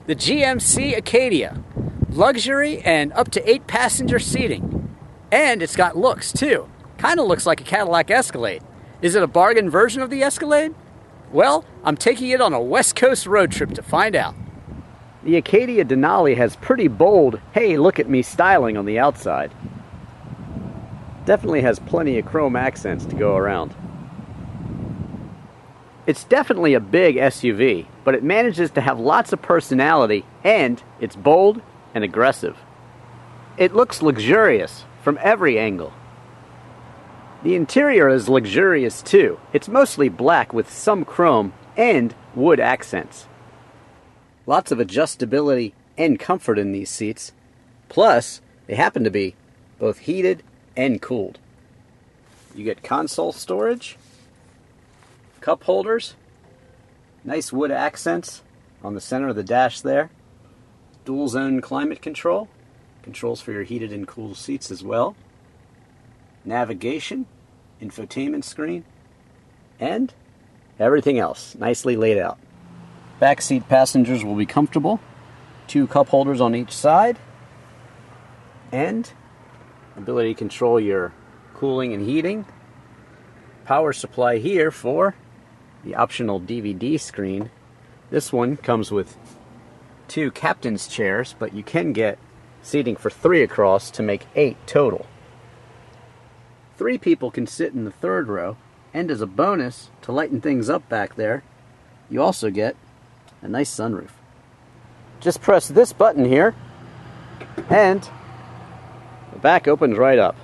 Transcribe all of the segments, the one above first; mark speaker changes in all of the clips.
Speaker 1: the GMC Acadia. Luxury and up to 8 passenger seating. And it's got looks too. Kind of looks like a Cadillac Escalade. Is it a bargain version of the Escalade? Well, I'm taking it on a West Coast road trip to find out. The Acadia Denali has pretty bold, hey look at me styling on the outside. Definitely has plenty of chrome accents to go around. It's definitely a big SUV, but it manages to have lots of personality and it's bold and aggressive. It looks luxurious from every angle. The interior is luxurious too. It's mostly black with some chrome and wood accents. Lots of adjustability and comfort in these seats. Plus, they happen to be both heated and cooled. You get console storage, cup holders, nice wood accents on the center of the dash there, dual zone climate control, controls for your heated and cooled seats as well, navigation, infotainment screen, and everything else nicely laid out. Back seat passengers will be comfortable, 2 cup holders on each side, and ability to control your cooling and heating. Power supply here for the optional DVD screen. This one comes with 2 captain's chairs, but you can get seating for 3 across to make 8 total. 3 people can sit in the 3rd row, and as a bonus, to lighten things up back there, you also get a nice sunroof. Just press this button here, and the back opens right up.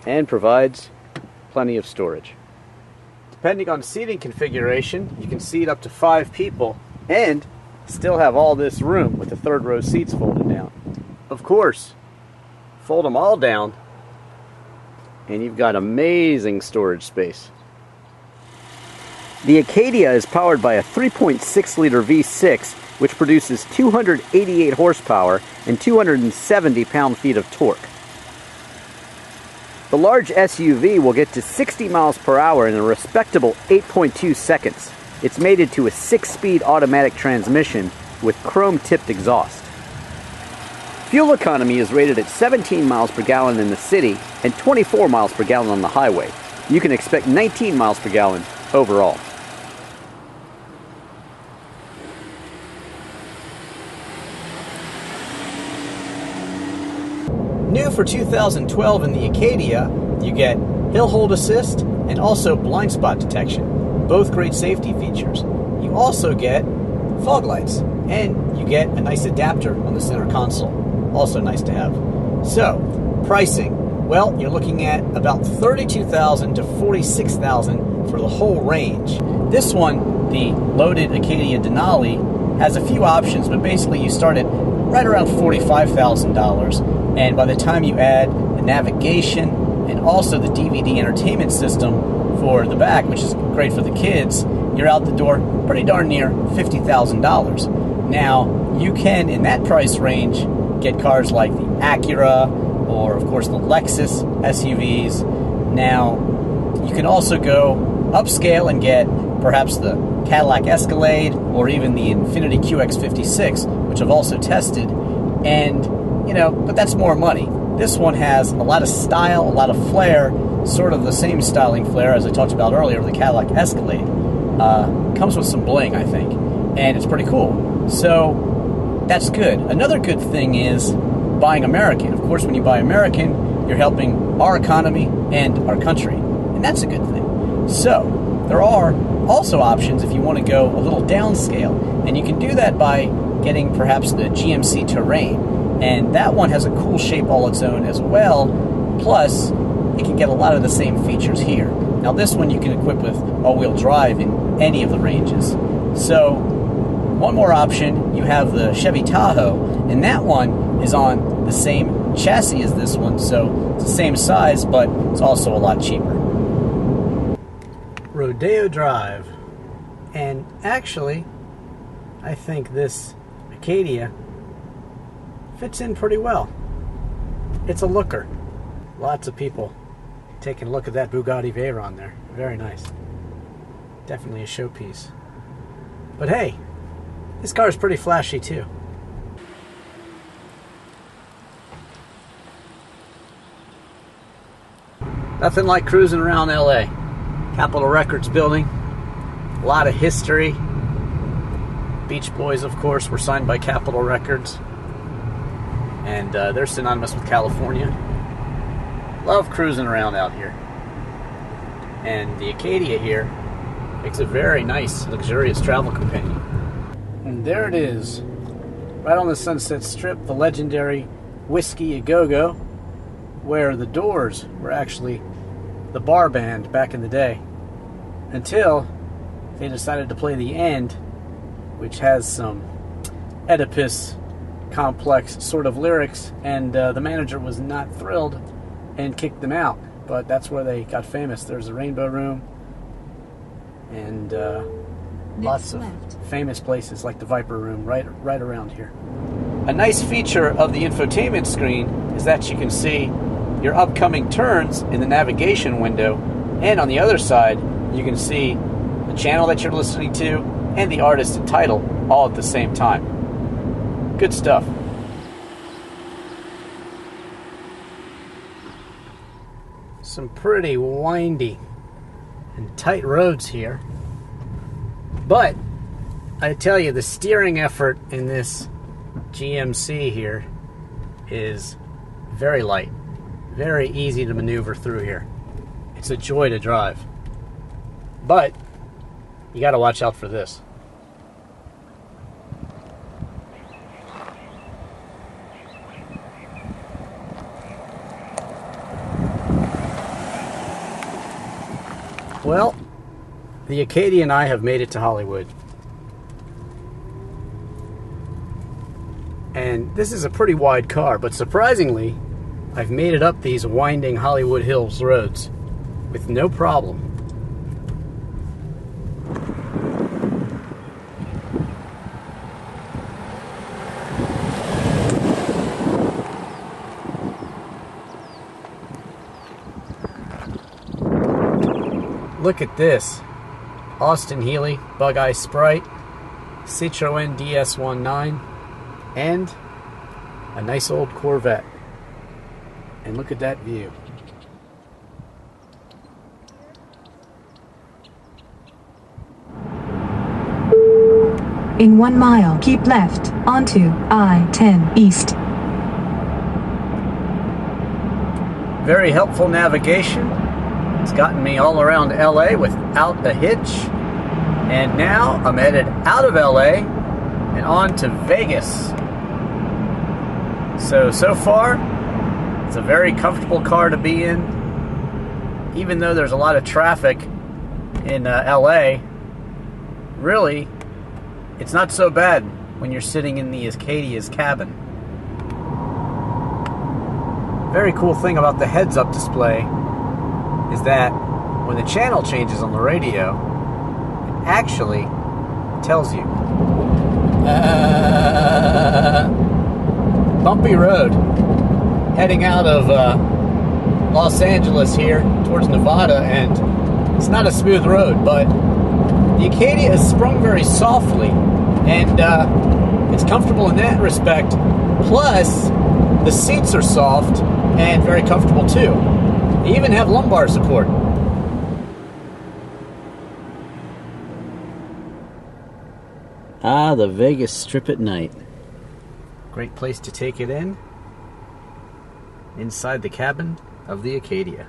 Speaker 1: And provides plenty of storage. Depending on seating configuration, you can seat up to 5 people and still have all this room with the 3rd row seats folded down. Of course, fold them all down and you've got amazing storage space. The Acadia is powered by a 3.6 liter V6 which produces 288 horsepower and 270 pound-feet of torque. The large SUV will get to 60 miles per hour in a respectable 8.2 seconds. It's mated to a 6-speed automatic transmission with chrome-tipped exhaust. Fuel economy is rated at 17 miles per gallon in the city and 24 miles per gallon on the highway. You can expect 19 miles per gallon overall. New for 2012 in the Acadia, you get hill hold assist and also blind spot detection. Both great safety features. You also get fog lights and you get a nice adapter on the center console. Also nice to have. So, pricing. Well, you're looking at about $32,000 to $46,000 for the whole range. This one, the loaded Acadia Denali, has a few options, but basically you start at right around $45,000. And by the time you add the navigation and also the DVD entertainment system for the back, which is great for the kids, you're out the door pretty darn near $50,000. Now, you can, in that price range, get cars like the Acura or, of course, the Lexus SUVs. Now, you can also go upscale and get perhaps the Cadillac Escalade or even the Infiniti QX56, which I've also tested. And but that's more money. This one has a lot of style, a lot of flair, sort of the same styling flair as I talked about earlier, the Cadillac Escalade. Comes with some bling, I think, and it's pretty cool. So that's good. Another good thing is buying American. Of course, when you buy American, you're helping our economy and our country, and that's a good thing. So there are also options if you want to go a little downscale, and you can do that by getting perhaps the GMC Terrain. And that one has a cool shape all its own as well. Plus, it can get a lot of the same features here. Now this one you can equip with all-wheel drive in any of the ranges. So, one more option, you have the Chevy Tahoe, and that one is on the same chassis as this one, so it's the same size, but it's also a lot cheaper. Rodeo Drive. And actually, I think this Acadia fits in pretty well. It's a looker. Lots of people taking a look at that Bugatti Veyron there. Very nice. Definitely a showpiece. But hey, this car is pretty flashy too. Nothing like cruising around LA. Capitol Records building, a lot of history. Beach Boys, of course, were signed by Capitol Records, and they're synonymous with California. Love cruising around out here. And the Acadia here makes a very nice, luxurious travel companion. And there it is, right on the Sunset Strip, the legendary Whiskey A Go-Go, where the Doors were actually the bar band back in the day, until they decided to play The End, which has some Oedipus complex sort of lyrics, and the manager was not thrilled and kicked them out. But that's where they got famous. There's a Rainbow Room and lots of famous places like the Viper Room right around here. A nice feature of the infotainment screen is that you can see your upcoming turns in the navigation window, and on the other side you can see the channel that you're listening to and the artist and title all at the same time. Good stuff. Some pretty windy and tight roads here, but I tell you, the steering effort in this GMC here is very light. Very easy to maneuver through here. It's a joy to drive. But you got to watch out for this. Well, the Acadia and I have made it to Hollywood. And this is a pretty wide car, but surprisingly, I've made it up these winding Hollywood Hills roads with no problem. Look at this. Austin Healey Bug-Eye Sprite, Citroen DS19, and a nice old Corvette. And look at that view.
Speaker 2: In 1 mile, keep left onto I-10 East.
Speaker 1: Very helpful navigation. It's gotten me all around LA without a hitch. And now I'm headed out of LA and on to Vegas. So far, it's a very comfortable car to be in. Even though there's a lot of traffic in LA, really, it's not so bad when you're sitting in the Acadia's cabin. Very cool thing about the heads-up display is that when the channel changes on the radio, it actually tells you. Bumpy road. Heading out of Los Angeles here towards Nevada, and it's not a smooth road, but the Acadia is sprung very softly, and it's comfortable in that respect. Plus, the seats are soft and very comfortable too. They even have lumbar support. Ah, the Vegas Strip at night. Great place to take it in. Inside the cabin of the Acadia.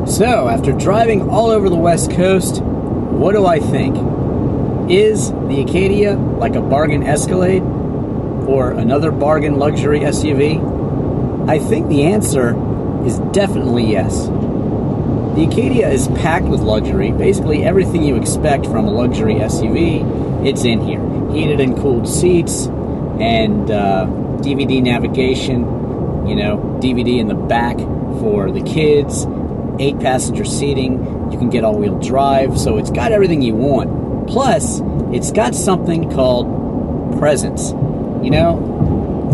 Speaker 1: So, after driving all over the West Coast, what do I think? Is the Acadia like a bargain Escalade or another bargain luxury SUV? I think the answer is definitely yes. The Acadia is packed with luxury. Basically everything you expect from a luxury SUV, it's in here. Heated and cooled seats and DVD navigation, DVD in the back for the kids, 8-passenger seating. You can get all-wheel drive, so it's got everything you want. Plus, it's got something called presence.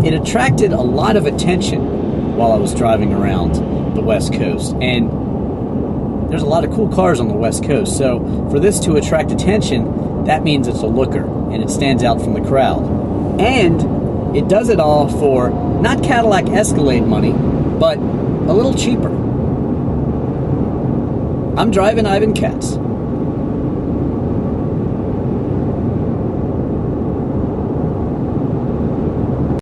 Speaker 1: It attracted a lot of attention while I was driving around. the West Coast, and there's a lot of cool cars on the West Coast. So for this to attract attention, that means it's a looker, and it stands out from the crowd. And it does it all for not Cadillac Escalade money, but a little cheaper. I'm Drivin Ivan Katz.